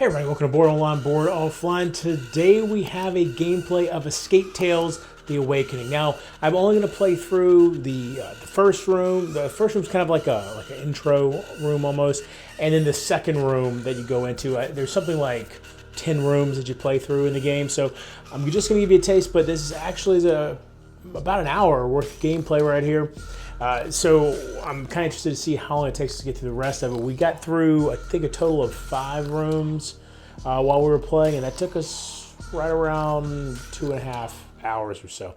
Hey everybody, welcome to Board Online, Board Offline. Today we have a gameplay of Escape Tales: The Awakening. Now, I'm only going to play through the first room. The first room's kind of like an intro room almost, and then the second room that you go into. There's something like 10 rooms that you play through in the game, so I'm just going to give you a taste. But this is actually about an hour worth of gameplay right here. So I'm kind of interested to see how long it takes to get through the rest of it. We got through, I think, a total of 5 rooms while we were playing, and that took us right around 2.5 hours or so.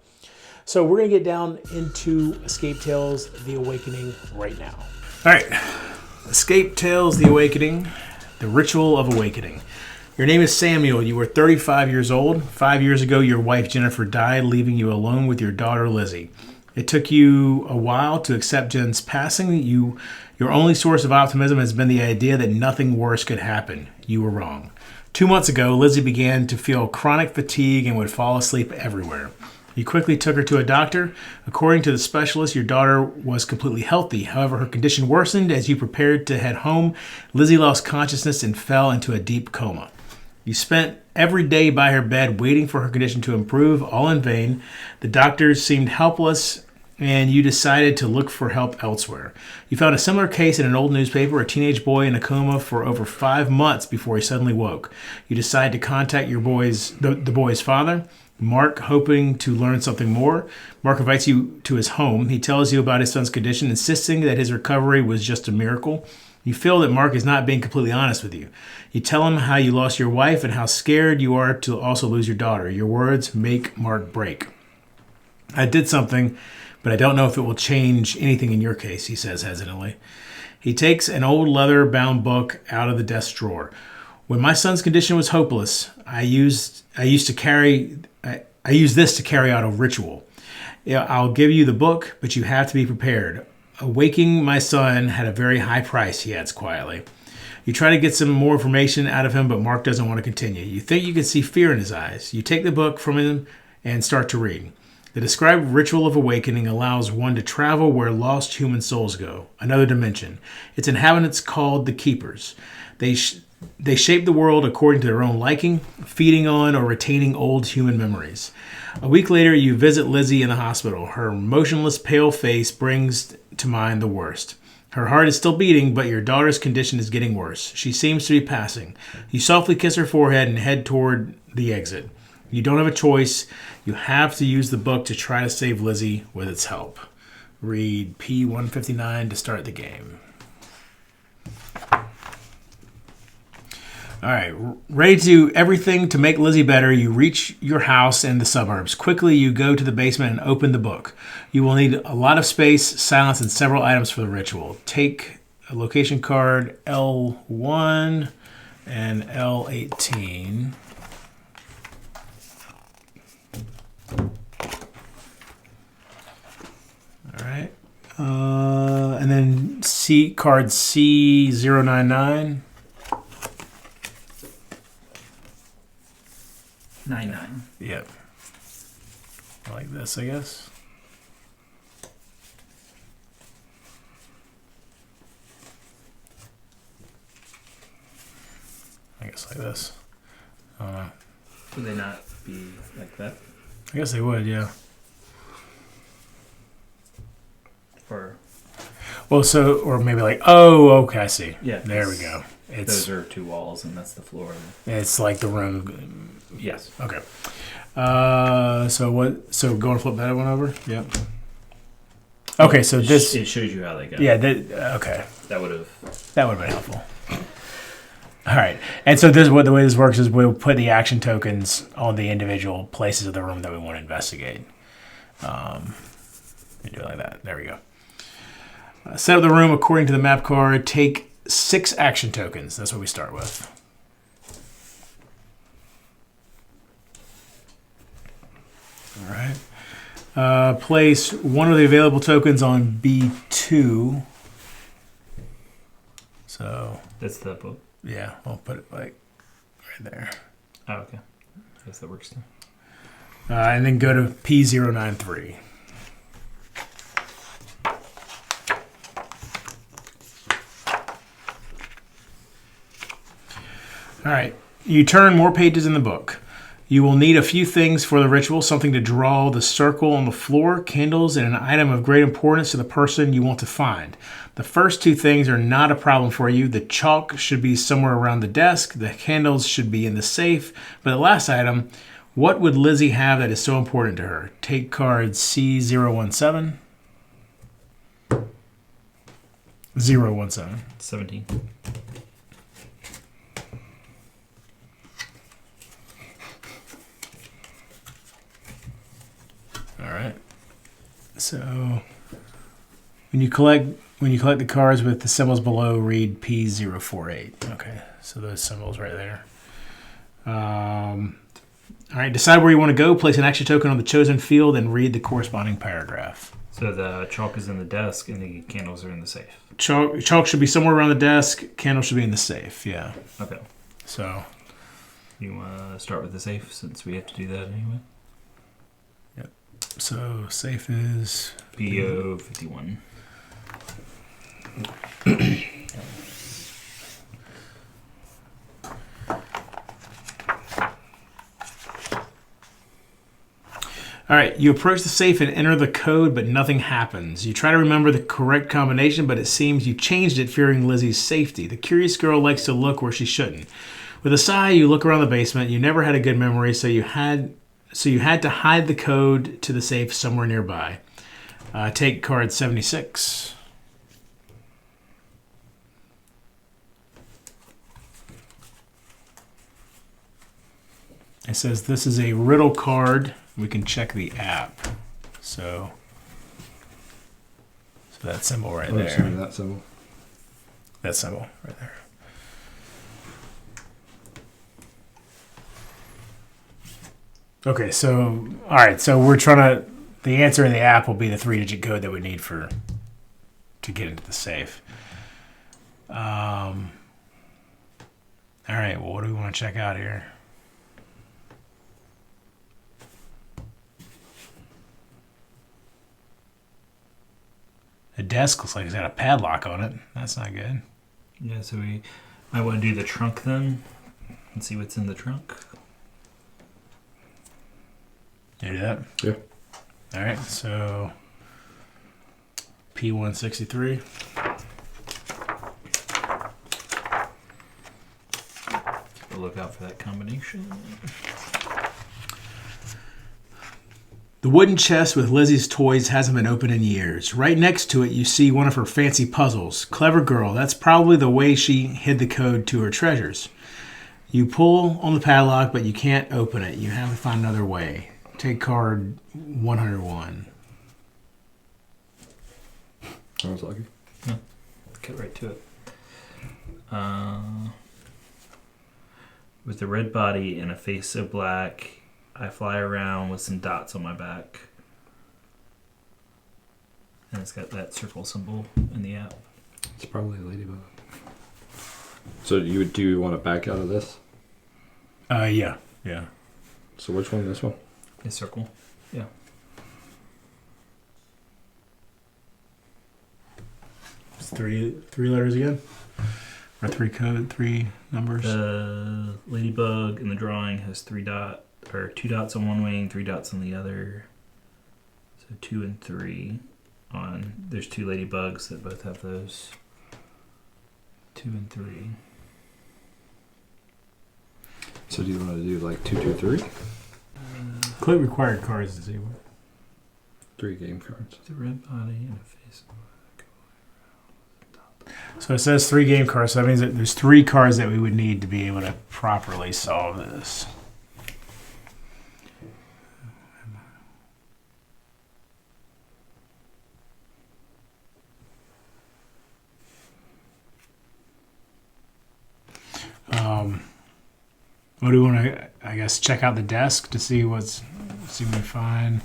So we're going to get down into Escape Tales: The Awakening right now. All right, Escape Tales: The Awakening, The Ritual of Awakening. Your name is Samuel. You were 35 years old. 5 years ago, your wife Jennifer died, leaving you alone with your daughter Lizzie. It took you a while to accept Jen's passing. Your only source of optimism has been the idea that nothing worse could happen. You were wrong. 2 months ago, Lizzie began to feel chronic fatigue and would fall asleep everywhere. You quickly took her to a doctor. According to the specialist, your daughter was completely healthy. However, her condition worsened as you prepared to head home. Lizzie lost consciousness and fell into a deep coma. You spent every day by her bed waiting for her condition to improve, all in vain. The doctors seemed helpless, and you decided to look for help elsewhere. You found a similar case in an old newspaper, a teenage boy in a coma for over 5 months before he suddenly woke. You decide to contact the boy's father, Mark, hoping to learn something more. Mark invites you to his home. He tells you about his son's condition, insisting that his recovery was just a miracle. You feel that Mark is not being completely honest with you. You tell him how you lost your wife and how scared you are to also lose your daughter. Your words make Mark break. I did something, but I don't know if it will change anything in your case, he says hesitantly. He takes an old leather-bound book out of the desk drawer. When my son's condition was hopeless, I used this to carry out a ritual. I'll give you the book, but you have to be prepared. Awaking my son had a very high price, he adds quietly. You try to get some more information out of him, but Mark doesn't want to continue. You think you can see fear in his eyes. You take the book from him and start to read. The described ritual of awakening allows one to travel where lost human souls go, another dimension. Its inhabitants called the Keepers. They shape the world according to their own liking, feeding on or retaining old human memories. A week later, you visit Lizzie in the hospital. Her motionless, pale face brings to mind the worst. Her heart is still beating, but your daughter's condition is getting worse. She seems to be passing. You softly kiss her forehead and head toward the exit. You don't have a choice. You have to use the book to try to save Lizzie with its help. Read P159 to start the game. All right, ready to do everything to make Lizzie better. You reach your house in the suburbs. Quickly, you go to the basement and open the book. You will need a lot of space, silence, and several items for the ritual. Take a location card, L1 and L18. All right. And then card C099. 99. Yep. Like this, I guess. I guess like this. Would they not be like that? I guess they would, yeah. Or or maybe like, oh, okay, I see. Yeah. There we go. Those are 2 walls, and that's the floor. It's like the room. Yes. Okay. So what? So go and flip that one over. Yep. Okay. So this. It shows you how they go. Yeah. Okay. That would have been helpful. All right. And so the way this works is we'll put the action tokens on the individual places of the room that we want to investigate. We do it like that. There we go. Set up the room according to the map card. Take 6 action tokens. That's what we start with. All right. Place one of the available tokens on B2. So that's the book. Yeah, I'll put it like right there. Oh, okay. I guess that works too. And then go to P093. All right. You turn more pages in the book. You will need a few things for the ritual, something to draw the circle on the floor, candles, and an item of great importance to the person you want to find. The first two things are not a problem for you. The chalk should be somewhere around the desk. The candles should be in the safe. But the last item, what would Lizzie have that is so important to her? Take card C017. 017. 17. All right. So when you collect the cards with the symbols below, read P048. Okay, so those symbols right there. All right, decide where you want to go. Place an action token on the chosen field and read the corresponding paragraph. So the chalk is in the desk and the candles are in the safe. Chalk should be somewhere around the desk. Candles should be in the safe. Yeah. Okay. So You want to start with the safe since we have to do that anyway? Yep. So safe is PO 51. All right, you approach the safe and enter the code, but nothing happens. You try to remember the correct combination, but it seems you changed it fearing Lizzie's safety. The curious girl likes to look where she shouldn't. With a sigh, you look around the basement. You never had a good memory, so you had to hide the code to the safe somewhere nearby. Take card 76. It says this is a riddle card. We can check the app. So that symbol right there. Sorry, that symbol. That symbol right there. Okay, so all right, so we're trying to. The answer in the app will be the 3-digit code that we need to get into the safe. All right, well, what do we want to check out here? The desk looks like it's got a padlock on it. That's not good. Yeah, so we might want to do the trunk then and see what's in the trunk. You do that? Yeah. All right, so P163. We'll look out for that combination. The wooden chest with Lizzie's toys hasn't been opened in years. Right next to it, you see one of her fancy puzzles. Clever girl. That's probably the way she hid the code to her treasures. You pull on the padlock, but you can't open it. You have to find another way. Take card 101. I was lucky. Yeah. Get right to it. With a red body and a face so black, I fly around with some dots on my back. And it's got that circle symbol in the app. It's probably a ladybug. So do you want to back out of this? Yeah. So which one? This one? A circle. Yeah. It's three letters again? Or three numbers? The ladybug in the drawing has 2 dots on one wing, 3 dots on the other. So 2 and 3 on. There's 2 ladybugs that both have those. 2 and 3. So do you want to do like 2, 2, 3? Click required cards to see what. 3 game cards. The red body and a face. So it says 3 game cards, so that means that there's 3 cards that we would need to be able to properly solve this. What do we want to, I guess, check out the desk to see what we find?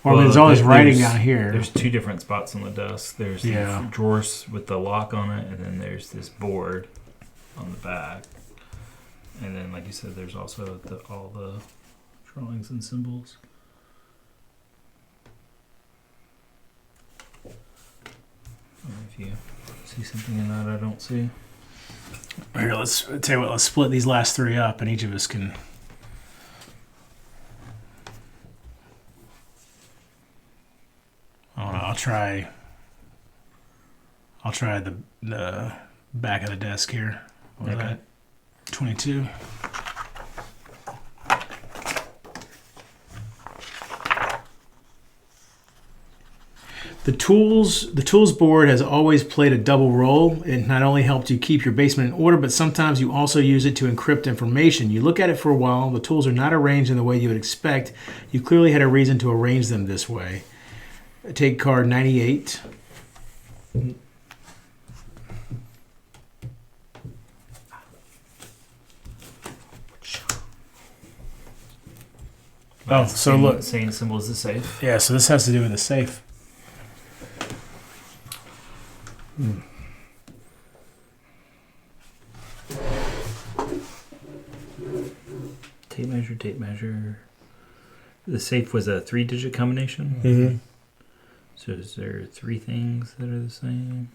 Or there's all this writing down here. There's 2 different spots on the desk. There's the drawers with the lock on it, and then there's this board on the back. And then, like you said, there's also all the drawings and symbols. If you see something in that I don't see. Here, let's tell you what. Let's split these last three up, and each of us can. I don't know. I'll try the back of the desk here. What was that? 22. The tools board has always played a double role. It not only helped you keep your basement in order, but sometimes you also use it to encrypt information. You look at it for a while. The tools are not arranged in the way you would expect. You clearly had a reason to arrange them this way. Take card 98. Oh, so look. Same symbol as the safe. Yeah, so this has to do with the safe. Tape measure. The safe was a 3-digit combination. Mm-hmm. So is there 3 things that are the same?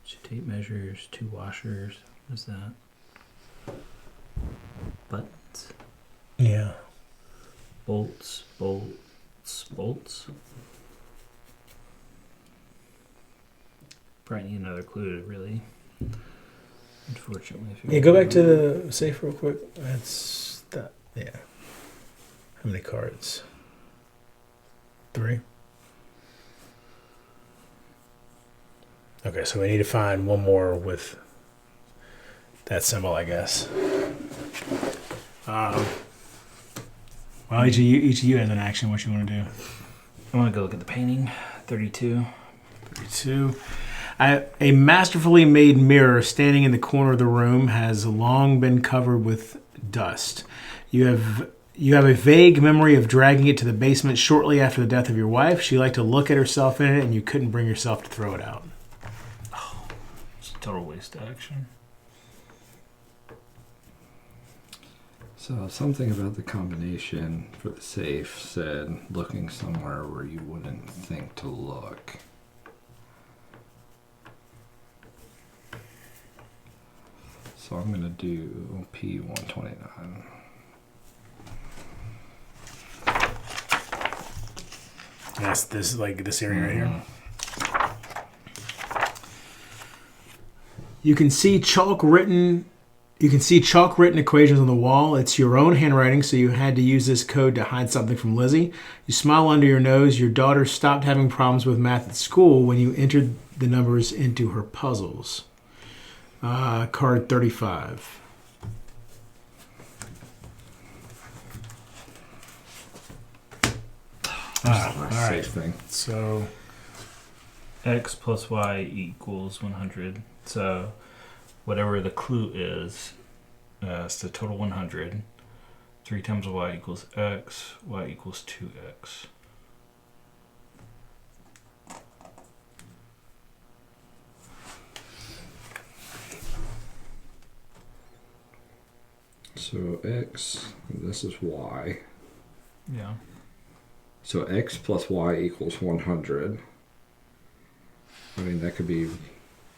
2 tape measures, 2 washers. What is that? Buttons. Yeah. Bolts. Probably need another clue to really. Unfortunately. Yeah, go back to the safe real quick. That's that. Yeah. How many cards? 3. Okay, so we need to find one more with that symbol, I guess. Well, each of you has an action. What you want to do? I want to go look at the painting. 32. 32. A masterfully made mirror standing in the corner of the room has long been covered with dust. You have a vague memory of dragging it to the basement shortly after the death of your wife. She liked to look at herself in it, and you couldn't bring yourself to throw it out. Oh, it's a total waste of action. So something about the combination for the safe said looking somewhere where you wouldn't think to look. So I'm going to do P129. That's this like this area right here. You can see chalk written equations on the wall. It's your own handwriting, so you had to use this code to hide something from Lizzie. You smile under your nose. Your daughter stopped having problems with math at school when you entered the numbers into her puzzles. Card 35. All right. Safe Thing. So X plus Y equals 100. So whatever the clue is, it's the total 100. 3 times Y equals X. Y equals 2X. So X, this is Y. Yeah. So X plus Y equals 100. I mean, that could be...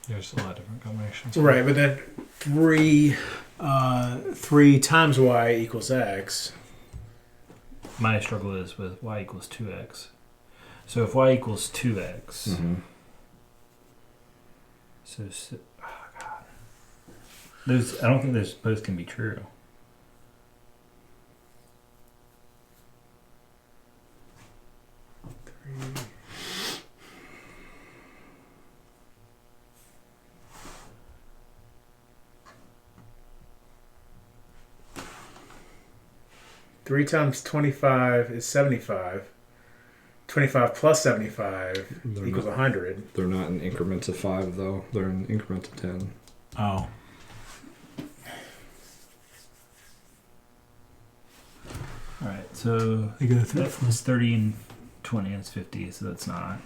There's a lot of different combinations. right, but then 3 times Y equals X. My struggle is with Y equals 2X. So if Y equals 2X, Mm-hmm. so oh God, I don't think those both can be true. Three times 25 is 75. 25 plus 75 They're equals not- 100. They're not in increments of 5, though. They're in increments of 10. Oh. Alright, so You go through. that's 30 and 20, that's 50, so that's not.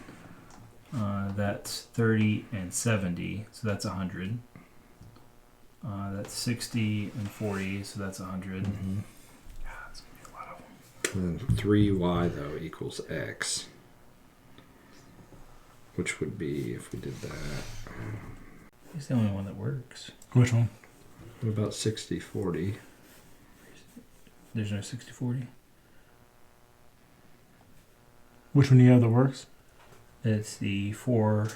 That's 30 and 70, so that's 100. That's 60 and 40, so that's 100. Mm-hmm. God, that's gonna be a lot of them. And then 3Y, though, equals X. Which would be, if we did that... It's the only one that works. Which one? What about 60-40? There's no 60-40. Which one do you have that works? It's the 4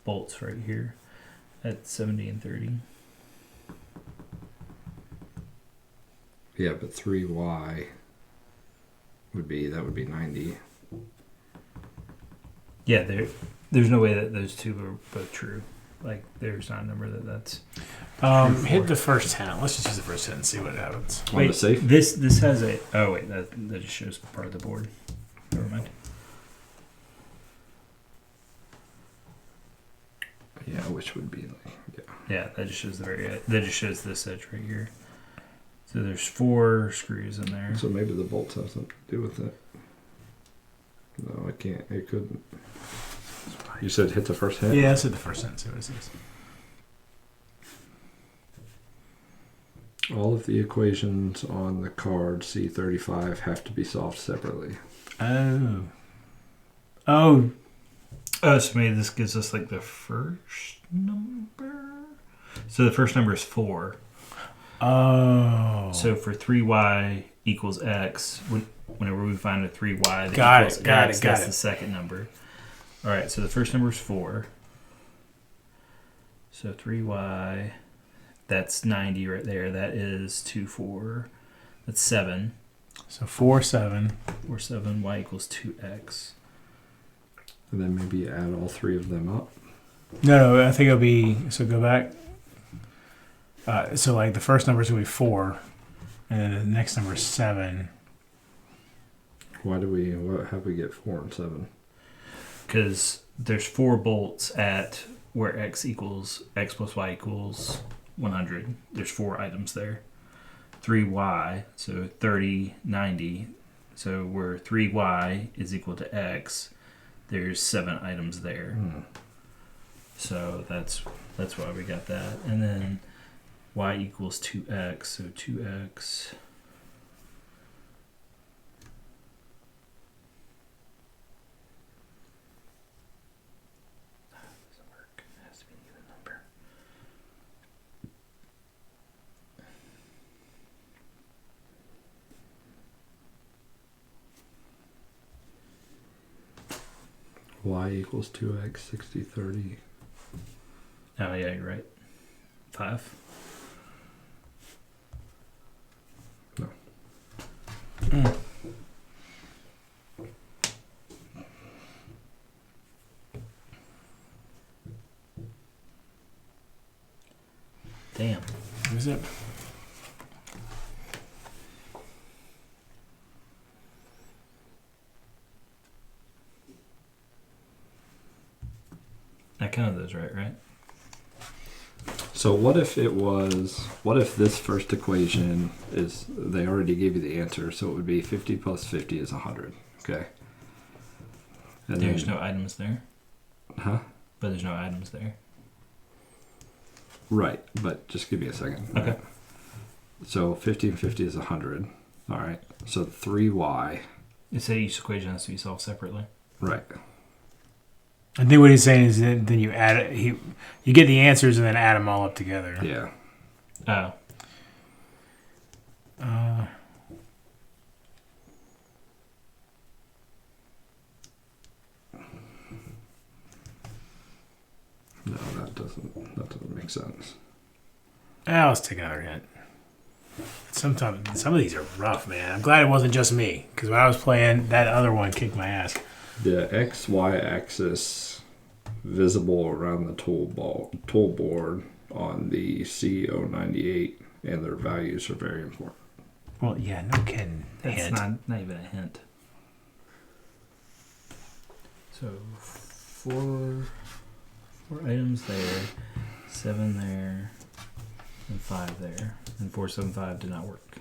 bolts right here at 70 and 30. Yeah, but 3Y would be 90. Yeah, there's no way that those two are both true. Like, there's not a number that's... Hit the first 10. Let's just use the first 10 and see what happens. On the safe? This has a... Oh, wait, that just shows part of the board. Never mind. Yeah, which would be like, yeah. Yeah, that just shows that just shows this edge right here. So there's 4 screws in there. So maybe the bolts have something to do with it. No, I can't. It couldn't. You said hit the first hit? Yeah, let's hit the first 10 and see what it says. All of the equations on the card C35 have to be solved separately. Oh. Oh, so maybe this gives us like the first number? So the first number is 4. Oh. So for 3y equals x, whenever we find a 3y that Got equals it, got x, it, got that's it. the second number. All right, so the first number is 4. So 3y, that's 90 right there. That is 2, 4. That's 7. So 4, 7. 4, 7, y equals 2x. And then maybe add all 3 of them up. No, I think it'll be... So go back. So like the first number is going to be 4. And then the next number is 7. How we get 4 and 7? Because there's 4 bolts at where x plus y equals 100. There's 4 items there. 3y, so 30, 90. So where 3y is equal to x, there's 7 items there. So that's why we got that. And then y equals 2x, so 2x. Doesn't work. It has to be an even number. Y equals 2x, 60, 30. Oh yeah, you're right. 5. No. Damn. What is it? I counted those right? So what if this first equation is, they already gave you the answer, so it would be 50 plus 50 is 100, okay? And There's no items there. Huh? But there's no items there. Right, but just give me a second. Okay. So 50 and 50 is 100, all right? So 3y, It said each equation has to be solved separately. right. I think what he's saying is that then you add it. You get the answers and then add them all up together. Yeah. Oh. No, that doesn't make sense. Let's take another hint. Sometimes some of these are rough, man. I'm glad it wasn't just me, because when I was playing, that other one kicked my ass. The XY axis visible around the tool board on the CO98 and their values are very important. Well, yeah, no kidding. That's Hint. not even a hint. So 4 items there, 7 there, and 5 there. And 4, 7, 5 did not work.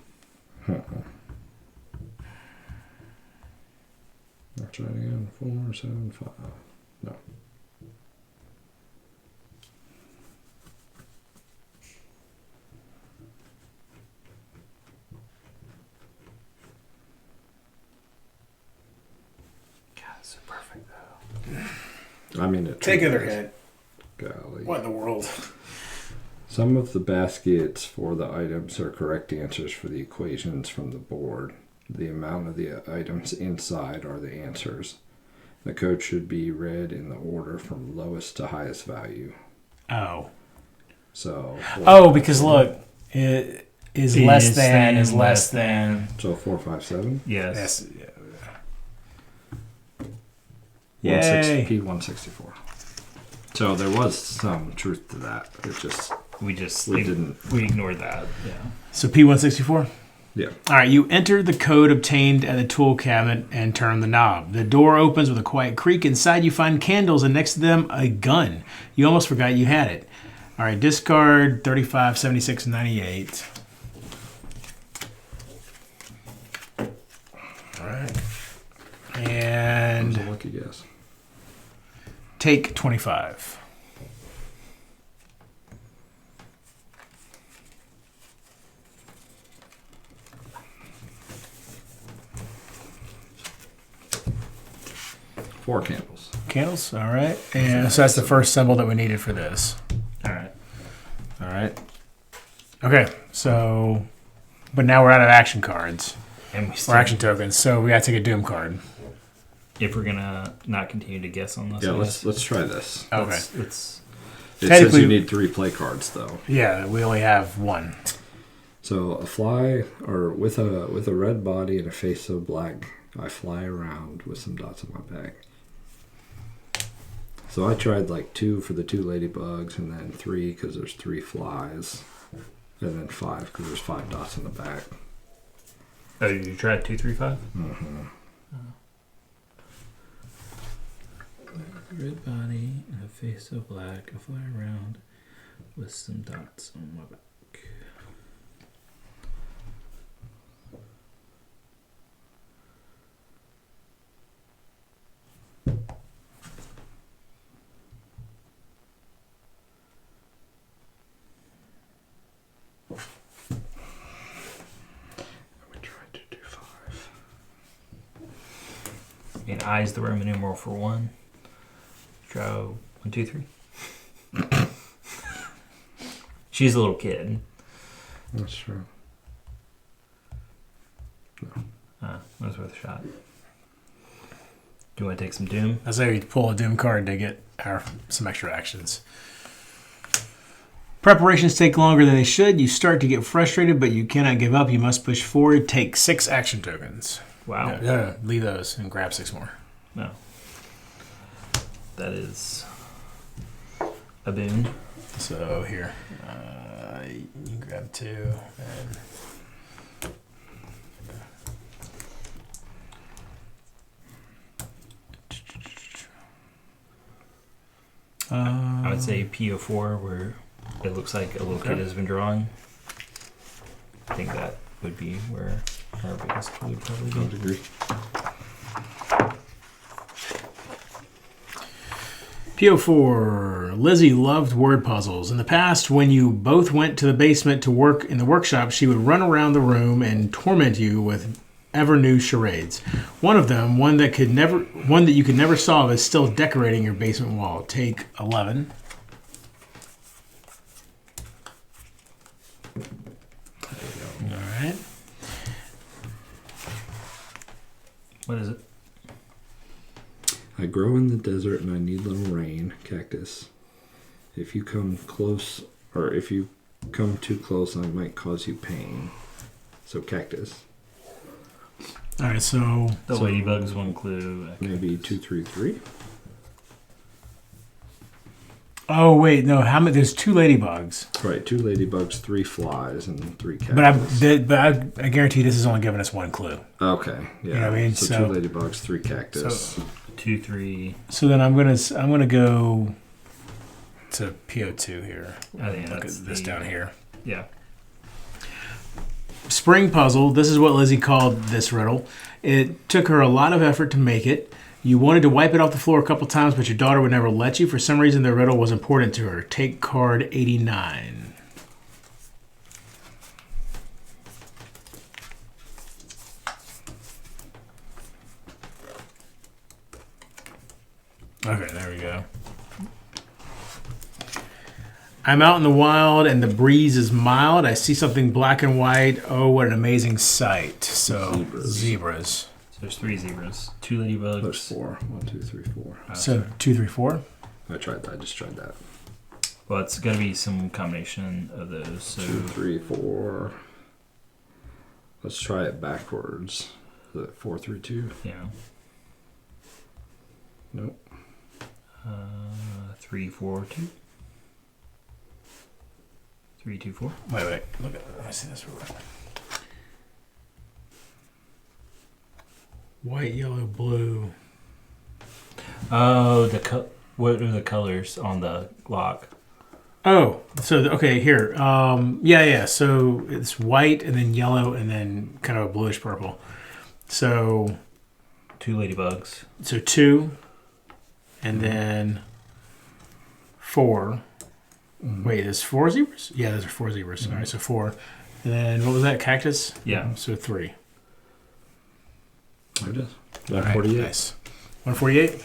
I'll try it again. 4, 7, 5. No. God, it's so perfect though. I mean, it Take truly another is. hint. Golly. What in the world? Some of the baskets for the items are correct answers for the equations from the board. The amount of the items inside are the answers. The code should be read in the order from lowest to highest value. Oh. So. Oh, because look, it is less than is less than. So 457. Yes. Yay. P164. So there was some truth to that. It just we ignored that. Yeah. So P164. Yeah. All right. You enter the code obtained at the tool cabinet and turn the knob. The door opens with a quiet creak. Inside, you find candles, and next to them, a gun. You almost forgot you had it. All right. Discard 35, 76, 98. All right. And that was a lucky guess. Take 25. Four candles. Candles, all right. And so that's the first symbol that we needed for this. All right. All right. Okay, so, but now we're out of action cards. And Or action tokens, so we gotta take a Doom card. If we're gonna not continue to guess on this, Yeah, let's try this. Okay. It says Technically- you need 3 play cards though. Yeah, we only have one. So a fly, or with a red body and a face so black, I fly around with some dots on my back. So I tried like 2 for the 2 ladybugs, and then 3 because there's 3 flies, and then 5 because there's 5 dots on the back. Oh, you tried 2, 3, 5? Mm-hmm. Red body and a face so black. I fly around with some dots on my back. We tried to do 5. I mean, I is the Roman numeral for 1. Draw 1, 2, 3. She's a little kid. That's true. That was worth a shot. Do you want to take some Doom? I say we pull a Doom card to get some extra actions. Preparations take longer than they should. You start to get frustrated, but you cannot give up. You must push forward. Take 6 action tokens. Wow. No, leave those and grab 6 more. No. That is a boon. So here, you can grab 2 and. I would say PO4, where it looks like a little kid has been drawing. I think that would be where our biggest clue would probably I would be. agree. PO4. Lizzie loved word puzzles. In the past, when you both went to the basement to work in the workshop, she would run around the room and torment you with ever new charades. One of them, one that you could never solve, is still decorating your basement wall. Take 11. All right. What is it? I grow in the desert and I need little rain. Cactus. If you come close, or if you come too close, I might cause you pain. So cactus. All right. So The ladybug's one clue. Maybe 2, 3, 3. oh wait, no. How many? There's 2 ladybugs. Right, 2 ladybugs, 3 flies, and 3 cactus. But I guarantee this is only giving us 1 clue. Okay, yeah. You know what I mean? So 2 ladybugs, 3 cactus. 2, 3. So then I'm gonna go to PO2 here. I think Look that's at this down here. Yeah. Spring puzzle. This is what Lizzie called this riddle. It took her a lot of effort to make it. You wanted to wipe it off the floor a couple times, but your daughter would never let you. For some reason, the riddle was important to her. Take card 89. Okay, there we go. I'm out in the wild and the breeze is mild. I see something black and white. Oh, what an amazing sight. So, zebras. So there's 3 zebras. 2 ladybugs. There's 4. 1, 2, 3, 4. So 2, 3, 4? I tried that. I just tried that. Well, it's got to be some combination of those. So 2, 3, 4. Let's try it backwards. Is it 4, 3, 2? Yeah. Nope. 3, 4, 2. 3, 2, 4. Wait. Look at. Let me see this real quick. White, yellow, blue. Oh, what are the colors on the lock? Oh, so okay, here. Yeah. So it's white and then yellow and then kind of a bluish purple. So 2 ladybugs. So 2, and then 4. Wait, there's 4 zebras? Yeah, those are 4 zebras. All right, so 4. And then what was that? Cactus? Yeah. So 3. There it is. All 148. right, nice. 148?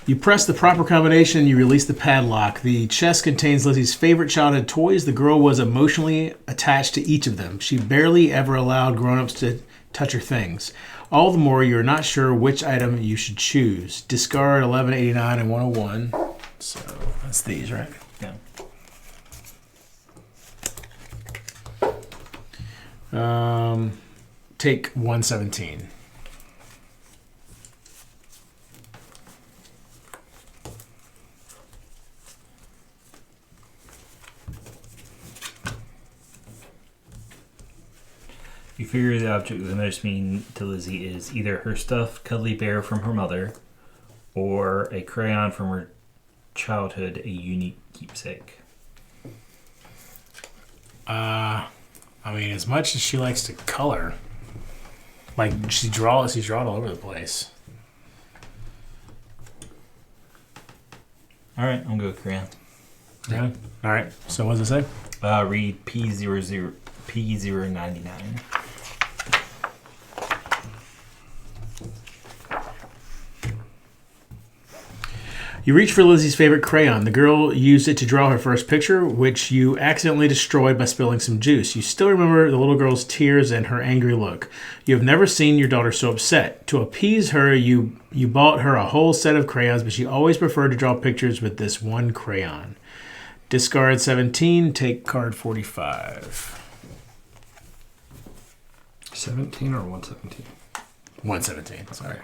You press the proper combination, you release the padlock. The chest contains Lizzie's favorite childhood toys. The girl was emotionally attached to each of them. She barely ever allowed grown-ups to touch her things. All the more, you're not sure which item you should choose. Discard 1189 and 101. So that's these, right? Yeah. Take 117. You figure the object of the most mean to Lizzie is either her stuffed cuddly bear from her mother or a crayon from her childhood, a unique keepsake. I mean, as much as she likes to color, like she's drawn all over the place. All right, I'm going to go with crayon. Yeah. All right. So what does it say? Read P099. You reach for Lizzie's favorite crayon. The girl used it to draw her first picture, which you accidentally destroyed by spilling some juice. You still remember the little girl's tears and her angry look. You have never seen your daughter so upset. To appease her, you bought her a whole set of crayons, but she always preferred to draw pictures with this one crayon. Discard 17, take card 45. 17 or 117? 117, sorry.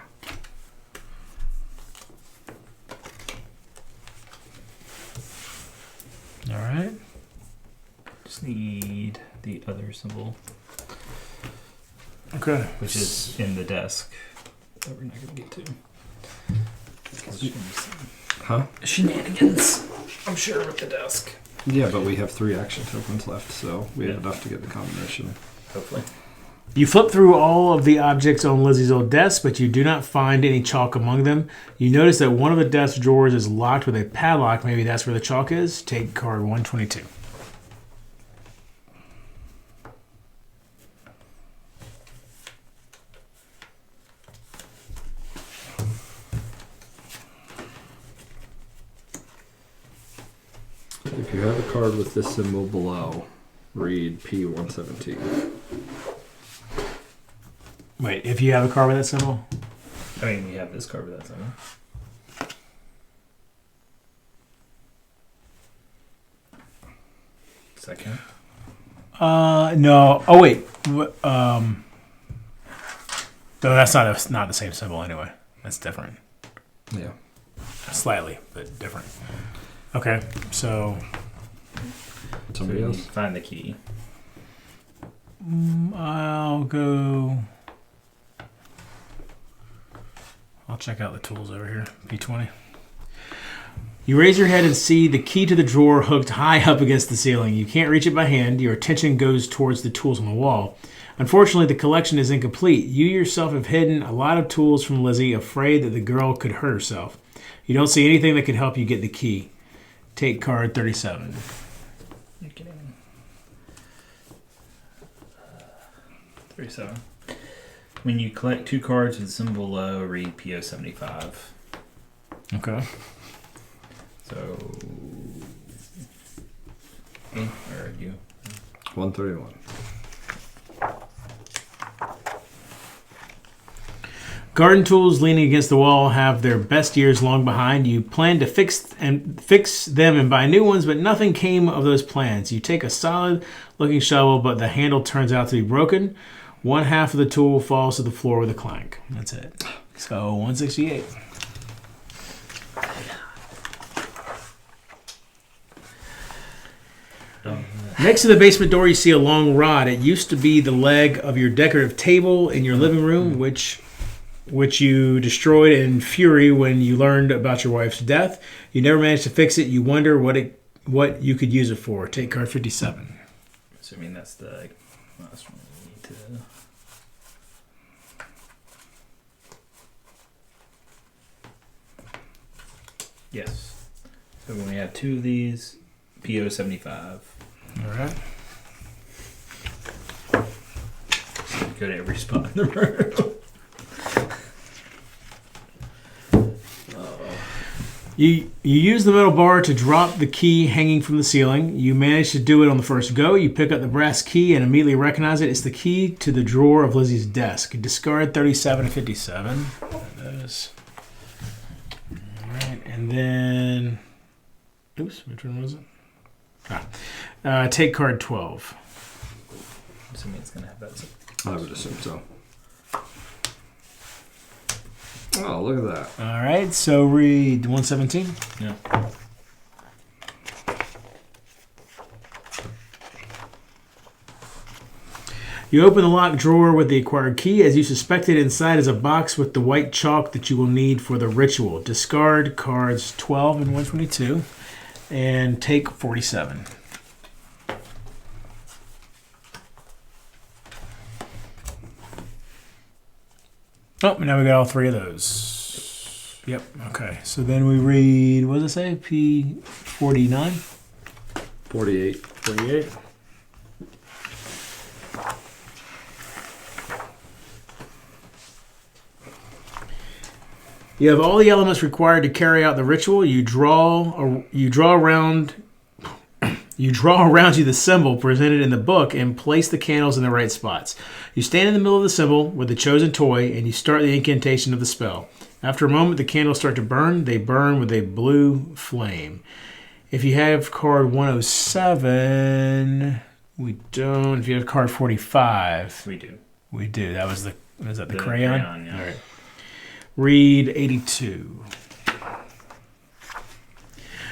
All right. Just need the other symbol, Okay. which is in the desk that we're not going to get to. Huh? Shenanigans, I'm sure, with the desk. Yeah, but we have 3 action tokens left, so we have Yeah. enough to get the combination. Hopefully. You flip through all of the objects on Lizzie's old desk, but you do not find any chalk among them. You notice that one of the desk drawers is locked with a padlock. Maybe that's where the chalk is. Take card 122. If you have a card with this symbol below, read P117. Wait, if you have a card with that symbol? I mean, we have this card with that symbol. Second. No. Oh, wait. No, that's not the same symbol anyway. That's different. Yeah. Slightly, but different. Okay, so Somebody else? Find the key. I'll check out the tools over here. P20. You raise your head and see the key to the drawer hooked high up against the ceiling. You can't reach it by hand. Your attention goes towards the tools on the wall. Unfortunately, the collection is incomplete. You yourself have hidden a lot of tools from Lizzie, afraid that the girl could hurt herself. You don't see anything that could help you get the key. Take card 37. You're kidding. 37. When you collect 2 cards with the symbol below, read PO 75. Okay. So, me or you? 131. Garden tools leaning against the wall have their best years long behind. You plan to fix them and buy new ones, but nothing came of those plans. You take a solid-looking shovel, but the handle turns out to be broken. One half of the tool falls to the floor with a clank. That's it. So 168. Next to the basement door, you see a long rod. It used to be the leg of your decorative table in your living room, which you destroyed in fury when you learned about your wife's death. You never managed to fix it. You wonder what you could use it for. Take card 57. Assuming that's the last one we need to... Yes. So when we have 2 of these, PO 75. All right. Go to every spot in the room. You use the metal bar to drop the key hanging from the ceiling. You manage to do it on the first go. You pick up the brass key and immediately recognize it. It's the key to the drawer of Lizzie's desk. Discard 37 and 57. Those. All right, and then... Oops, which one was it? Take card 12. Assuming it's going to have that. I would assume so. Oh, look at that. All right, so read 117. Yeah. You open the locked drawer with the acquired key. As you suspected, inside is a box with the white chalk that you will need for the ritual. Discard cards 12 and 122 and take 47. Oh, now we got all 3 of those. Yep, okay. So then we read, what does it say? P49? 48. 48. You have all the elements required to carry out the ritual. You draw around you the symbol presented in the book and place the candles in the right spots. You stand in the middle of the symbol with the chosen toy and you start the incantation of the spell. After a moment, the candles start to burn. They burn with a blue flame. If you have card 107, we don't. If you have card 45, We do. we do. Was that the crayon? Yeah. All right. Read 82.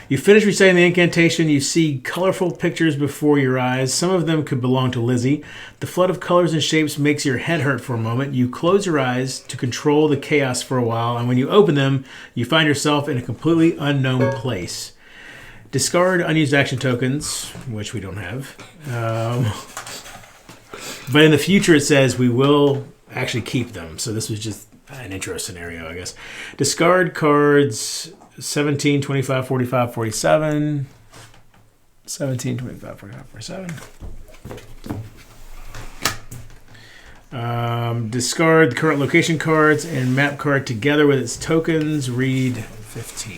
You finish reciting the incantation. You see colorful pictures before your eyes. Some of them could belong to Lizzie. The flood of colors and shapes makes your head hurt for a moment. You close your eyes to control the chaos for a while, and when you open them, you find yourself in a completely unknown place. Discard unused action tokens, which we don't have. But in the future, it says we will actually keep them. So this was just an intro scenario, I guess. Discard cards 17, 25, 45, 47. 17, 25, 45, 47. Discard the current location cards and map card together with its tokens. Read 15.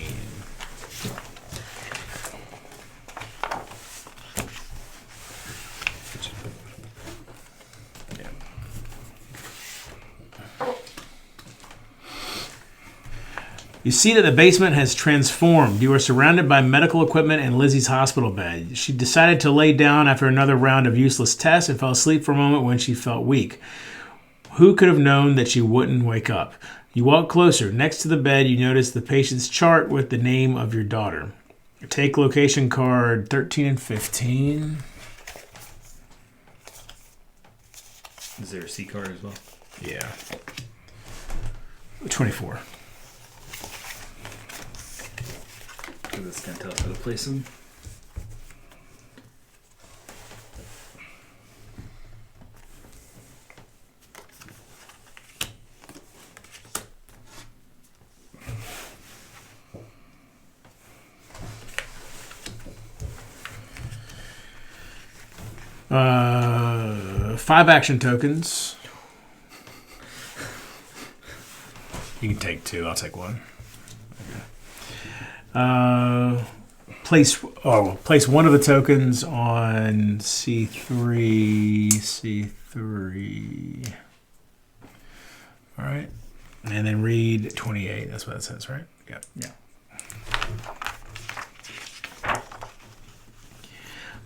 You see that the basement has transformed. You are surrounded by medical equipment and Lizzie's hospital bed. She decided to lay down after another round of useless tests and fell asleep for a moment when she felt weak. Who could have known that she wouldn't wake up? You walk closer. Next to the bed, you notice the patient's chart with the name of your daughter. Take location card 13 and 15. Is there a C card as well? Yeah. 24. So this can tell us how to place them. Five action tokens. You can take 2. I'll take 1. Place one of the tokens on C3. C3. All right. And then read 28. That's what it says, right? Yep. Yeah.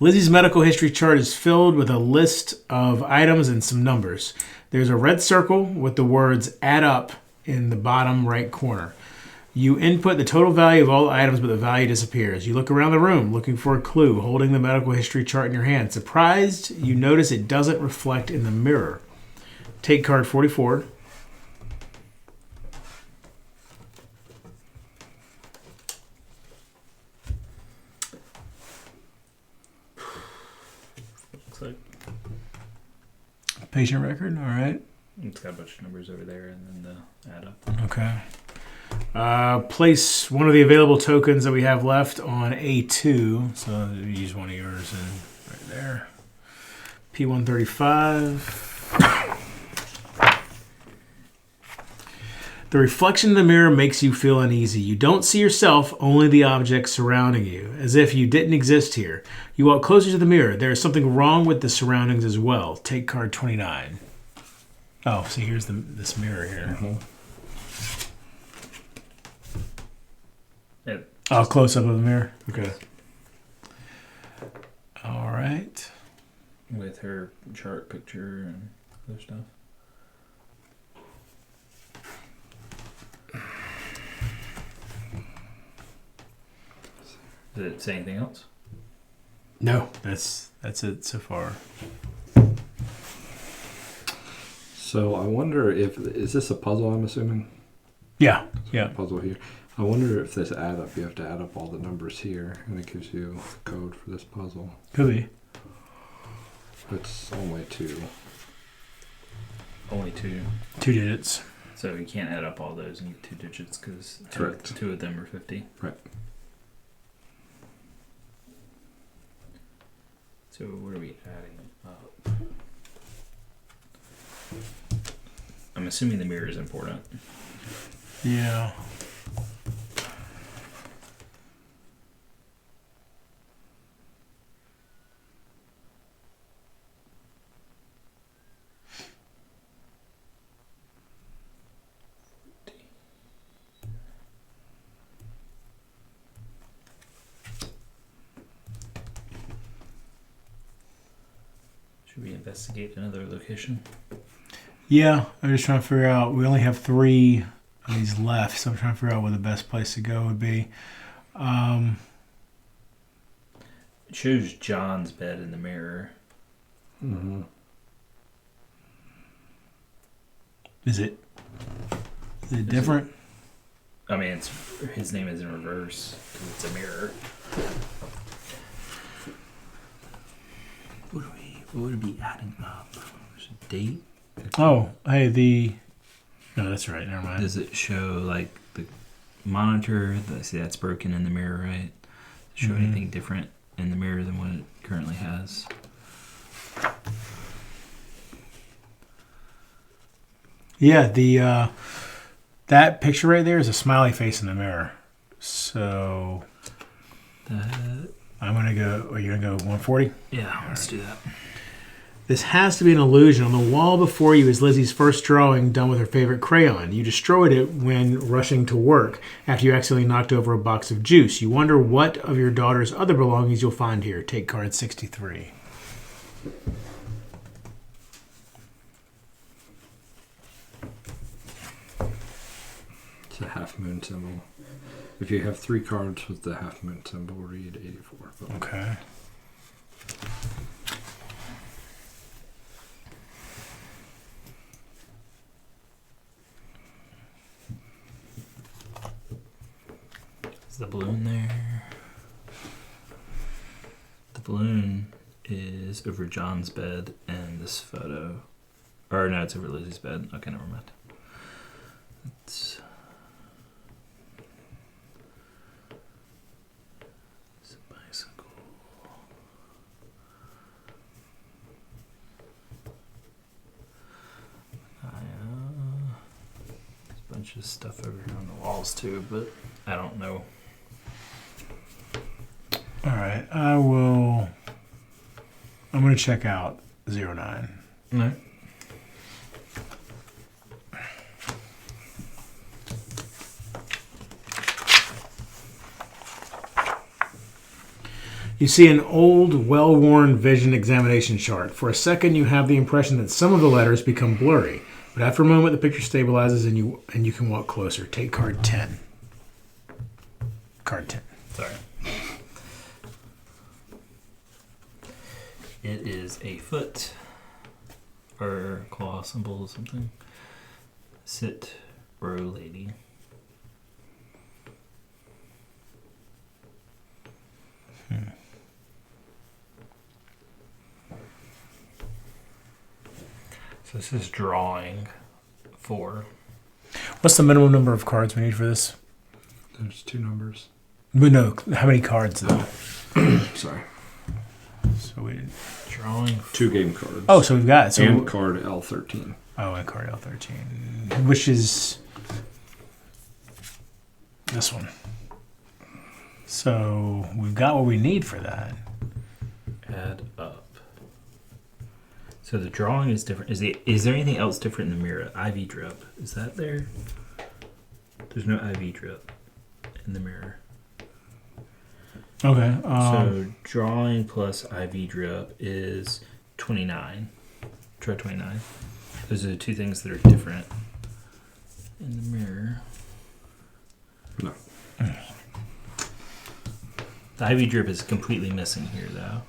Lizzie's medical history chart is filled with a list of items and some numbers. There's a red circle with the words add up in the bottom right corner. You input the total value of all the items, but the value disappears. You look around the room looking for a clue, holding the medical history chart in your hand. Surprised, you notice it doesn't reflect in the mirror. Take card 44. Looks like Patient record, all right. it's got a bunch of numbers over there, and then the add up. Okay. Place one of the available tokens that we have left on A2. So use one of yours and right there. P135. The reflection in the mirror makes you feel uneasy. You don't see yourself, only the objects surrounding you, as if you didn't exist here. You walk closer to the mirror. There is something wrong with the surroundings as well. Take card 29. Oh, see, here's this mirror here. Mm-hmm. Oh, close up of the mirror. Okay. All right. With her chart picture and other stuff. Did it say anything else? No, that's it so far. So I wonder if is this a puzzle? I'm assuming. Yeah. Yeah. Puzzle here. I wonder if this add up. You have to add up all the numbers here, and it gives you the code for this puzzle. Could be. It's only 2. Only 2. 2 digits. So you can't add up all those and get 2 digits because Correct. 2 of them are 50. Right. So what are we adding up? I'm assuming the mirror is important. Yeah. Should we investigate another location? Yeah, I'm just trying to figure out. We only have 3 of these left, so I'm trying to figure out where the best place to go would be. It shows John's bed in the mirror. Mm-hmm. Is it different? I mean, his name is in reverse because it's a mirror. What would it be adding up? There's a date. Oh, hey, no, that's right. Never mind. Does it show like the monitor? See, that's broken in the mirror, right? Does it show anything different in the mirror than what it currently has? Yeah, that picture right there is a smiley face in the mirror. So I'm gonna go. Are you gonna go 140? Yeah, let's do that. This has to be an illusion. On the wall before you is Lizzie's first drawing done with her favorite crayon. You destroyed it when rushing to work after you accidentally knocked over a box of juice. You wonder what of your daughter's other belongings you'll find here. Take card 63. It's a half moon symbol. If you have 3 cards with the half moon symbol, read 84. Okay. Is the balloon there? The balloon is over John's bed and this photo. Or no, it's over Lizzie's bed. Okay, never mind. It's a bicycle. There's a bunch bunch of stuff over here on the walls too, but I don't know. All right, I'm going to check out 09. No. You see an old, well-worn vision examination chart. For a second, you have the impression that some of the letters become blurry. But after a moment, the picture stabilizes and you can walk closer. Take card 10. Card 10. Sorry. It is a foot or claw symbol or something. Sit, row lady. So this is drawing 4. What's the minimum number of cards we need for this? There's 2 numbers. We know how many cards though. Sorry. So we Drawing 2 game cards. Oh, so we've got and card L13. Oh, and card L13, which is this one. So we've got what we need for that. add up. So the drawing is different. Is there anything else different in the mirror? IV drip. Is that there? There's no IV drip in the mirror. Okay. So drawing plus IV drip is 29. Try 29. Those are the 2 things that are different in the mirror. No. The IV drip is completely missing here, though.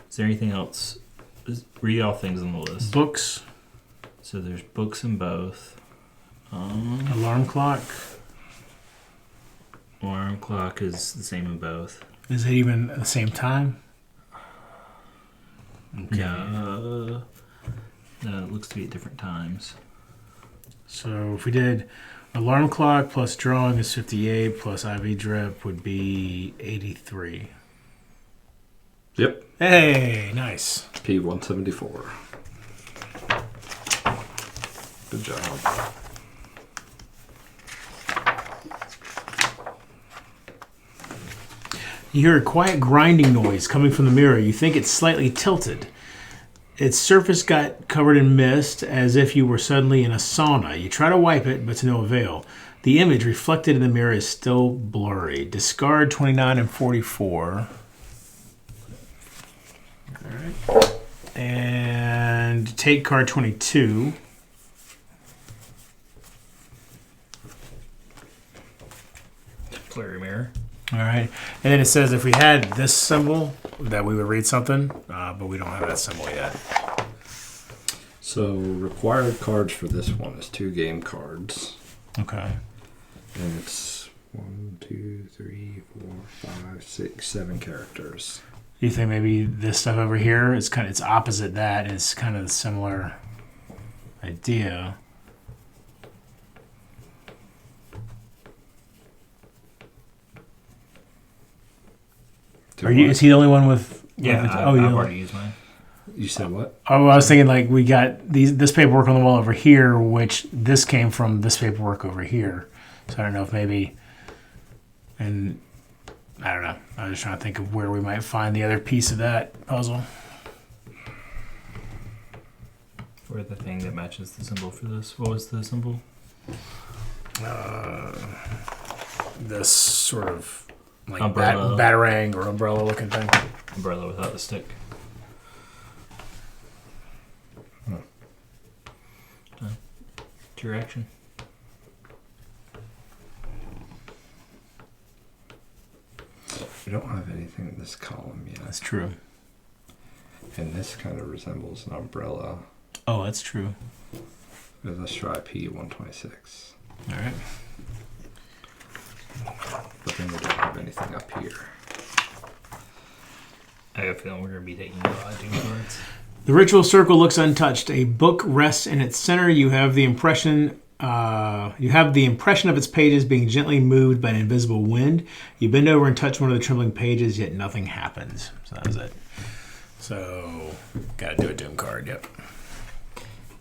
Is there anything else? Read all things on the list. Books. So there's books in both. Alarm clock. Alarm clock is the same in both. Is it even at the same time? Okay. No, it looks to be at different times. So if we did alarm clock plus drawing is 58 plus IV drip would be 83. Yep. Hey, nice. P174. Good job. You hear a quiet grinding noise coming from the mirror. You think it's slightly tilted. Its surface got covered in mist as if you were suddenly in a sauna. You try to wipe it, but to no avail. The image reflected in the mirror is still blurry. Discard 29 and 44. All right. And take card 22. Blurry mirror. All right. And then it says if we had this symbol, that we would read something, but we don't have that symbol yet. So required cards for this one is 2 game cards. Okay. And it's 1, 2, 3, 4, 5, 6, 7 characters. You think maybe this stuff over here is it's opposite that. It's kind of a similar idea. Is he the only one with? Yeah, I've already used mine. You said what? Oh, I was thinking like we got this paperwork on the wall over here, which this came from this paperwork over here. So I don't know if maybe, and I don't know. I was just trying to think of where we might find the other piece of that puzzle. Or the thing that matches the symbol for this. What was the symbol? This sort of like Umbrella. batarang or umbrella looking thing. Umbrella without the stick. It's your action. We don't have anything in this column yet. That's true. And this kind of resembles an umbrella. Oh, that's true. Let's try P126. All right. But then we don't have anything up here. I got a feeling we're going to be taking a lot of doom cards. The ritual circle looks untouched. A book rests in its center. You have the impression of its pages being gently moved by an invisible wind. You bend over and touch one of the trembling pages, yet nothing happens. So that was it. So, gotta do a doom card. Yep.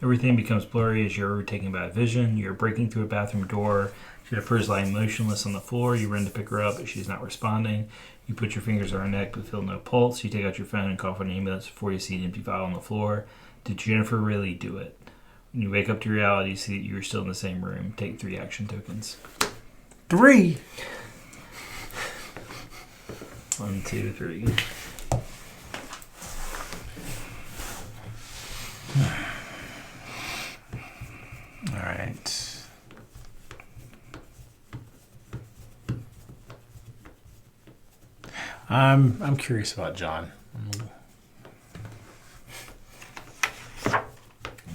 Everything becomes blurry as you're taken by a vision. You're breaking through a bathroom door. Jennifer is lying motionless on the floor. You run to pick her up, but she's not responding. You put your fingers on her neck but feel no pulse. You take out your phone and call for an ambulance before you see an empty vial on the floor. Did Jennifer really do it? When you wake up to reality, you see that you're still in the same room. Take 3 action tokens. 3. 1, 2, 3. All right. I'm curious about John.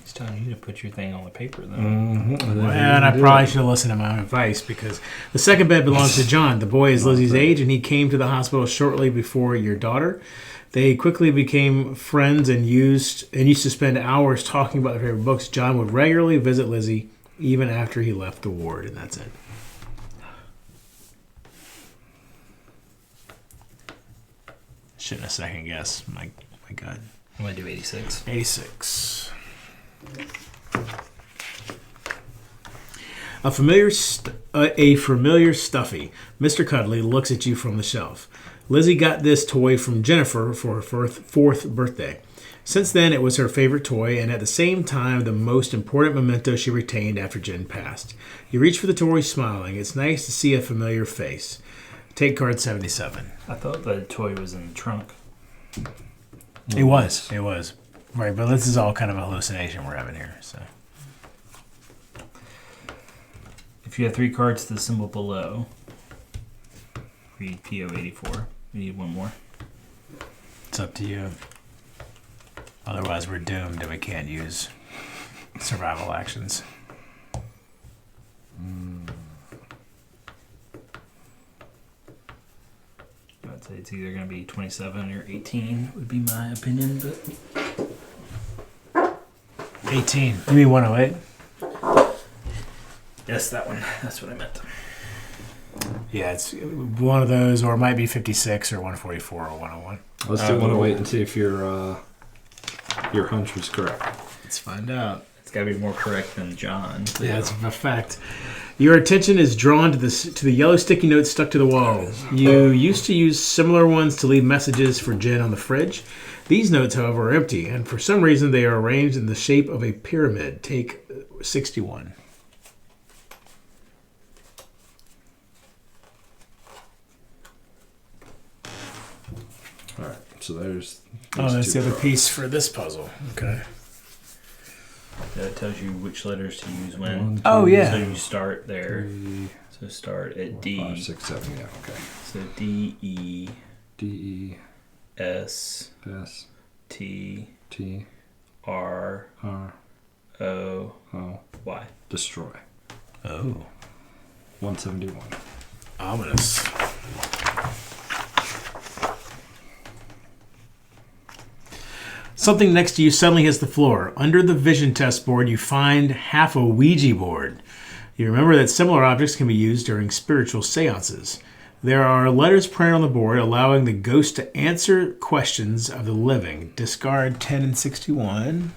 He's telling you to put your thing on the paper, though. And I probably should have listened to my own advice, because the second bed belongs to John. The boy is Lizzie's age, and he came to the hospital shortly before your daughter. They quickly became friends and used to spend hours talking about their favorite books. John would regularly visit Lizzie even after he left the ward, and that's it. Shouldn't have second guess. My God. I'm going to do 86. 86. A familiar stuffy. Mr. Cuddly looks at you from the shelf. Lizzie got this toy from Jennifer for her 4th birthday. Since then, it was her favorite toy, and at the same time, the most important memento she retained after Jen passed. You reach for the toy, smiling. It's nice to see a familiar face. Take card 77. I thought the toy was in the trunk. It was. Right, but this is all kind of a hallucination we're having here. So, if you have 3 cards to the symbol below, read PO84. We need 1 more. it's up to you. Otherwise, we're doomed and we can't use survival actions. I'd say it's either going to be 27 or 18 would be my opinion, but 18. You mean 108? yes, that one. That's what I meant. Yeah, it's one of those, or it might be 56 or 144 or 101. Let's do 108 and see if your hunch was correct. Let's find out. It's got to be more correct than John. Yeah, it's a fact. Your attention is drawn to the yellow sticky notes stuck to the wall. You used to use similar ones to leave messages for Jen on the fridge. These notes, however, are empty, and for some reason they are arranged in the shape of a pyramid. Take 61. All right, so there's That's the other piece for this puzzle. Okay. That tells you which letters to use when. 1, 2, Oh, yeah. So you start there. 3, So start at 4, D. 5, 6, 7. Yeah, okay. So D, E, D, E, S, S, T, T, R, R, O, O. Y. Destroy. Oh. 171. Ominous. Something next to you suddenly hits the floor. Under the vision test board, you find half a Ouija board. You remember that similar objects can be used during spiritual seances. There are letters printed on the board allowing the ghost to answer questions of the living. Discard 10 and 61.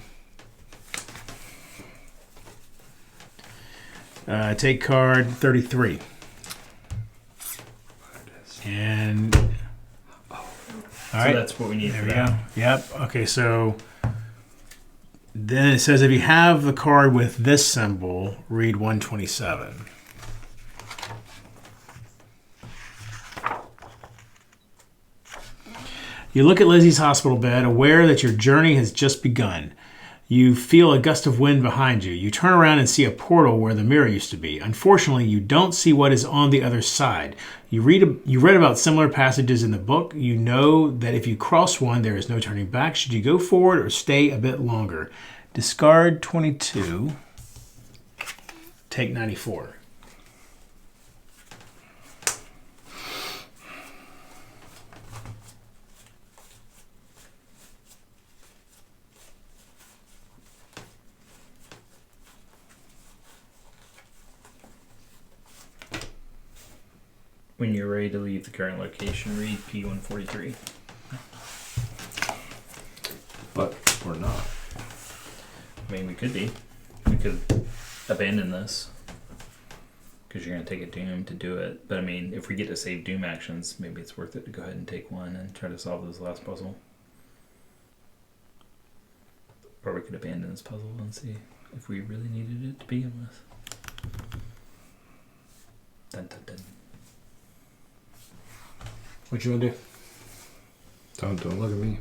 Take card 33. And all right. So that's what we need There for we that. go. Yep. Okay, so then it says if you have the card with this symbol, read 127. You look at Lizzie's hospital bed, aware that your journey has just begun. You feel a gust of wind behind you. You turn around and see a portal where the mirror used to be. Unfortunately, you don't see what is on the other side. You read about similar passages in the book. You know that if you cross one, there is no turning back. Should you go forward or stay a bit longer? Discard 22. Take 94. When you're ready to leave the current location, read I mean, we could abandon this because you're going to take a doom to do it. But I mean, if we get to save doom actions, maybe it's worth it to go ahead and take one and try to solve this last puzzle. Or we could abandon this puzzle and see if we really needed it to begin with. Dun, dun, dun. What you want to do? Don't look at me.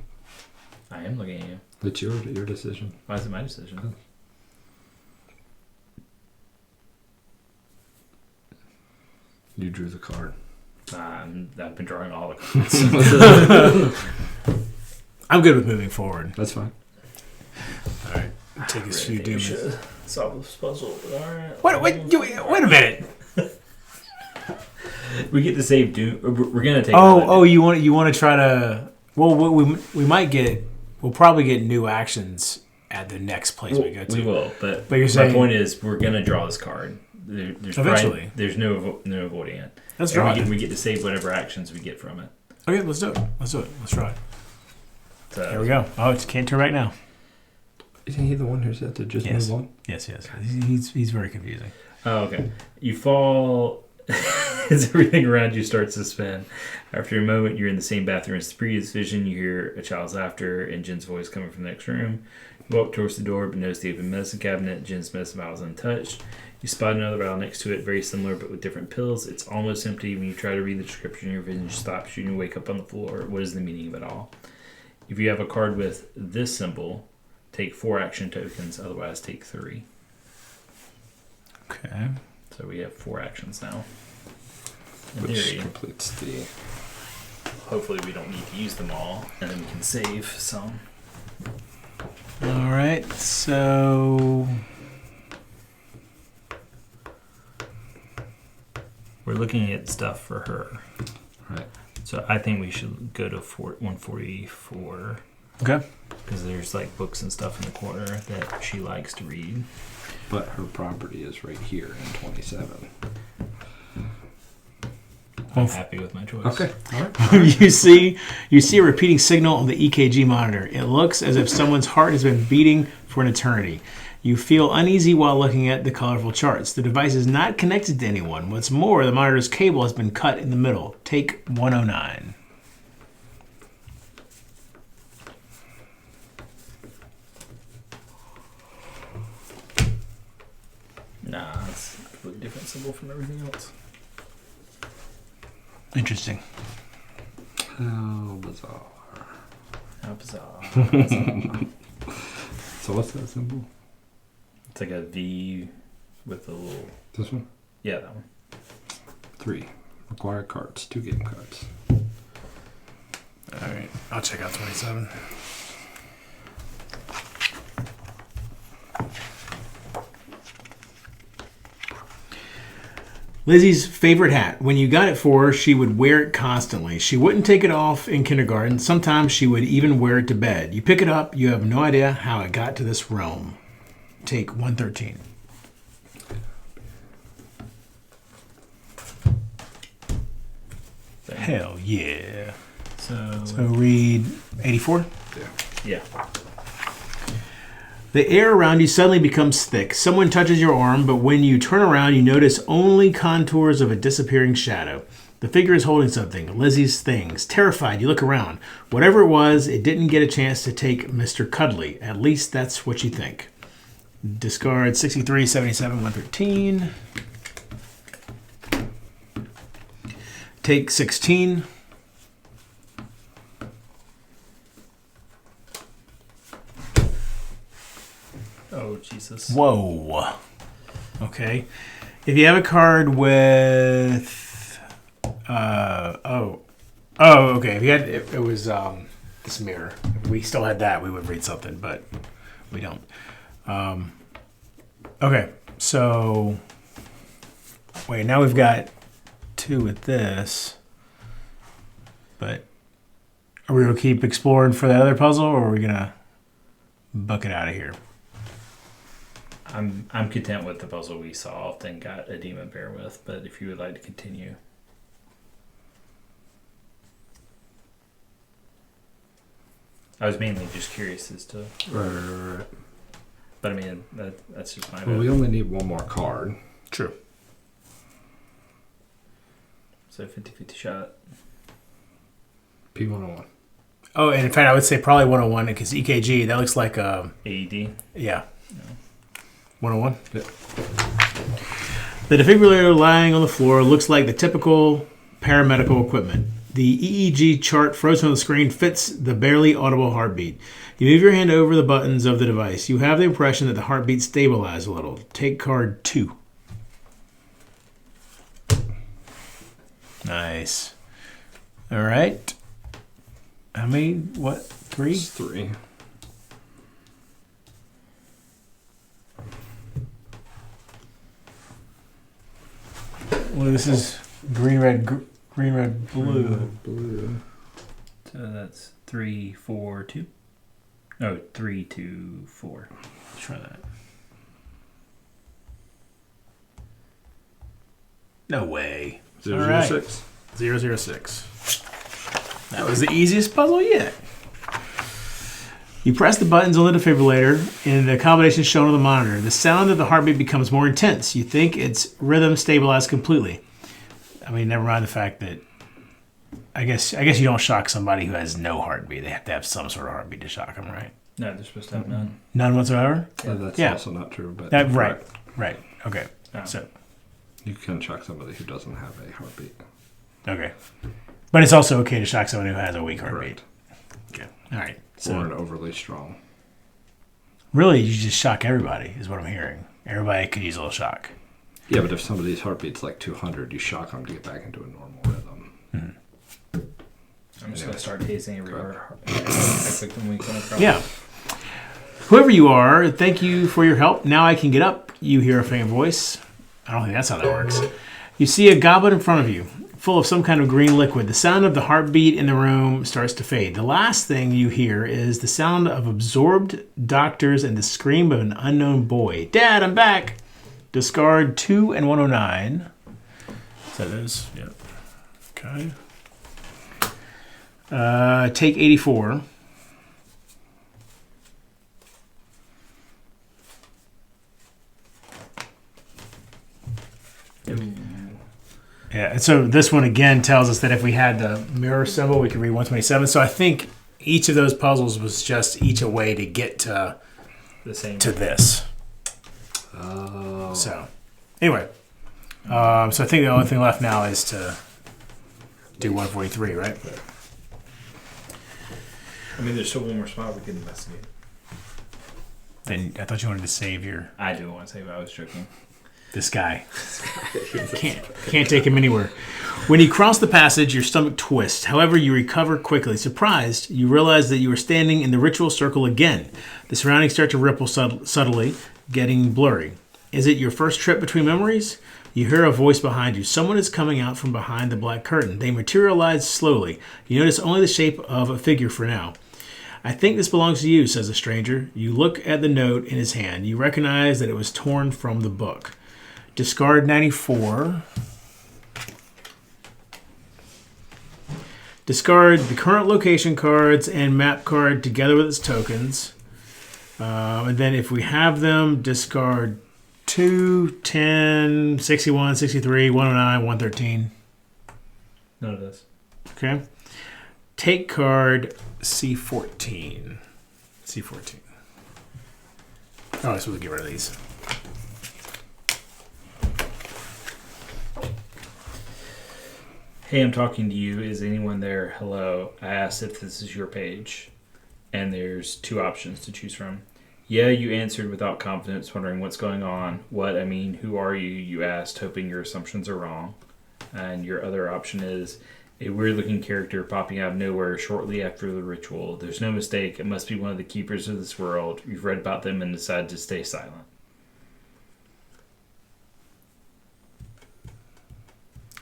I am looking at you. It's your decision. Why is it my decision? You drew the card. I've been drawing all the cards. I'm good with moving forward. That's fine. All right. Take a few doom. Solve this puzzle. All right. Wait a minute. We get to save doom. We're gonna take. You want to try to? Well, we might get. We'll probably get new actions at the next place we go to. We will, but you're saying, my point is we're gonna draw this card. There's eventually. There's no avoiding it. Let's draw it. We get to save whatever actions we get from it. Okay, let's do it. Let's try it. So, Here we go. Oh, it can't turn right now. Isn't he the one who said to just move on? Yes. He's very confusing. Oh, okay. You fall as everything around you starts to spin. After a moment, you're in the same bathroom as the previous vision. You hear a child's laughter and Jen's voice coming from the next room. You walk towards the door, but notice the open medicine cabinet. Jen's medicine vial is untouched. You spot another vial next to it, very similar but with different pills. It's almost empty. When you try to read the description, your vision stops you and you wake up on the floor. What is the meaning of it all? If you have a card with this symbol, take 4 action tokens. Otherwise, take 3. Okay. So we have 4 actions now. In Which theory, completes the... hopefully we don't need to use them all, and then we can save some. All right. So We're looking at stuff for her. Right. So I think we should go to 144. okay. Because there's like books and stuff in the corner that she likes to read. But her property is right here in 27. I'm happy with my choice. Okay. All right. you see a repeating signal on the EKG monitor. It looks as if someone's heart has been beating for an eternity. You feel uneasy while looking at the colorful charts. The device is not connected to anyone. What's more, the monitor's cable has been cut in the middle. Take 109. Nah, it's a completely different symbol from everything else. Interesting. How bizarre. How bizarre. So what's that symbol? It's like a V with a little... This one? Yeah, that one. 3. Require cards. 2 game cards. All right. I'll check out 27. Lizzie's favorite hat. When you got it for her, she would wear it constantly. She wouldn't take it off in kindergarten. Sometimes she would even wear it to bed. You pick it up, you have no idea how it got to this realm. Take 113. Hell yeah. So read 84. yeah. The air around you suddenly becomes thick. Someone touches your arm, but when you turn around, you notice only contours of a disappearing shadow. The figure is holding something, Lizzie's things. Terrified, you look around. Whatever it was, it didn't get a chance to take Mr. Cuddly. At least that's what you think. Discard 63, 77, 113. Take 16. Oh, Jesus. Whoa. Okay. If you have a card with... okay. If you had... It was this mirror. If we still had that, we would read something, but we don't. Okay. So... Wait, now we've got 2 with this. But... Are we going to keep exploring for that other puzzle, or are we going to buck it out of here? I'm content with the puzzle we solved and got a demon bear with, but if you would like to continue. I was mainly just curious as to... Right. But I mean, that's just my Well, vote. we only need one more card. True. So 50-50 shot. P101. Oh, and in fact, I would say probably 101 because EKG, that looks like AED. yeah. No. 101? Yep. The defibrillator lying on the floor looks like the typical paramedical equipment. The EEG chart frozen on the screen fits the barely audible heartbeat. You move your hand over the buttons of the device. You have the impression that the heartbeat stabilized a little. Take card 2. Nice. All right. How many? What? 3? It's 3. Well, this is green, red, blue. Blue. So that's 3, 4, 2. Oh, 3, 2, 4. Let's try that. No way. 006. 006. That was the easiest puzzle yet. You press the buttons on the defibrillator and the combination shown on the monitor. The sound of the heartbeat becomes more intense. You think its rhythm stabilized completely. I mean, never mind the fact that I guess you don't shock somebody who has no heartbeat. They have to have some sort of heartbeat to shock them, right? No, they're supposed to have none. None whatsoever? That's Yeah. also not true. But Right. Okay. Oh. So, you can shock somebody who doesn't have a heartbeat. okay. But it's also okay to shock someone who has a weak heartbeat. Correct. Okay. All right. Or So an overly strong. really, you just shock everybody, is what I'm hearing. Everybody could use a little shock. Yeah, but if somebody's heartbeat's like 200, you shock them to get back into a normal rhythm. I'm just going to start tasting every heart. I click them when we come across. Yeah. Whoever you are, thank you for your help. Now I can get up. You hear a faint voice. I don't think that's how that works. You see a goblet in front of you, full of some kind of green liquid. The sound of the heartbeat in the room starts to fade. The last thing you hear is the sound of absorbed doctors and the scream of an unknown boy. Dad, I'm back. Discard 2 and 109. Is that those? Yep. Okay. Take 84. Yeah, and so this one again tells us that if we had the mirror symbol, we could read 127. So I think each of those puzzles was just each a way to get to The same. to this. Oh. So anyway, so I think the only thing left now is to do 143, right? I mean, there's still one more spot we can investigate. Then I thought you wanted to save your I do want to say, but I was joking. this guy. Can't take him anywhere. When you cross the passage, your stomach twists. However, you recover quickly. Surprised, you realize that you are standing in the ritual circle again. The surroundings start to ripple subtly, getting blurry. Is it your first trip between memories? You hear a voice behind you. Someone is coming out from behind the black curtain. They materialize slowly. You notice only the shape of a figure for now. I think this belongs to you, says the stranger. You look at the note in his hand. You recognize that it was torn from the book. Discard 94. Discard the current location cards and map card together with its tokens. And then if we have them, discard 2, 10, 61, 63, 109, 113. None of this. Okay. Take card C14. C14. Oh, I supposed to get rid of these. Hey, I'm talking to you. Is anyone there? Hello. I asked if this is your page. And there's 2 options to choose from. Yeah, you answered without confidence, wondering what's going on. What? I mean, who are you? You asked, hoping your assumptions are wrong. And your other option is a weird-looking character popping out of nowhere shortly after the ritual. There's no mistake. It must be one of the keepers of this world. You've read about them and decided to stay silent.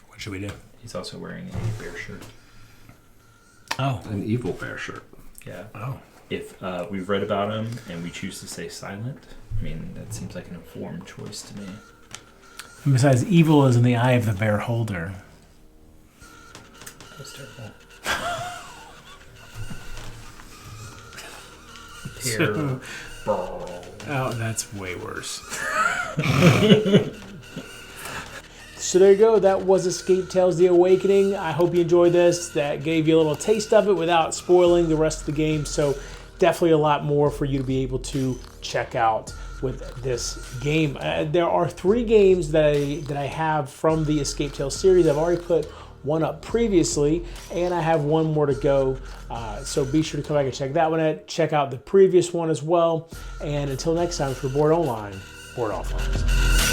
What should we do? He's also wearing a bear shirt. Oh. An evil bear shirt. Yeah. Oh. If we've read about him and we choose to stay silent, I mean, that seems like an informed choice to me. And besides, evil is in the eye of the bear holder. That was terrible. Bear. Oh, that's way worse. So there you go. That was Escape Tales: The Awakening. I hope you enjoyed this. That gave you a little taste of it without spoiling the rest of the game. So definitely a lot more for you to be able to check out with this game. There are 3 games that I have from the Escape Tales series. I've already put one up previously, and I have one more to go. So be sure to come back and check that one out. Check out the previous one as well. And until next time, for Bored Online, Bored Offline.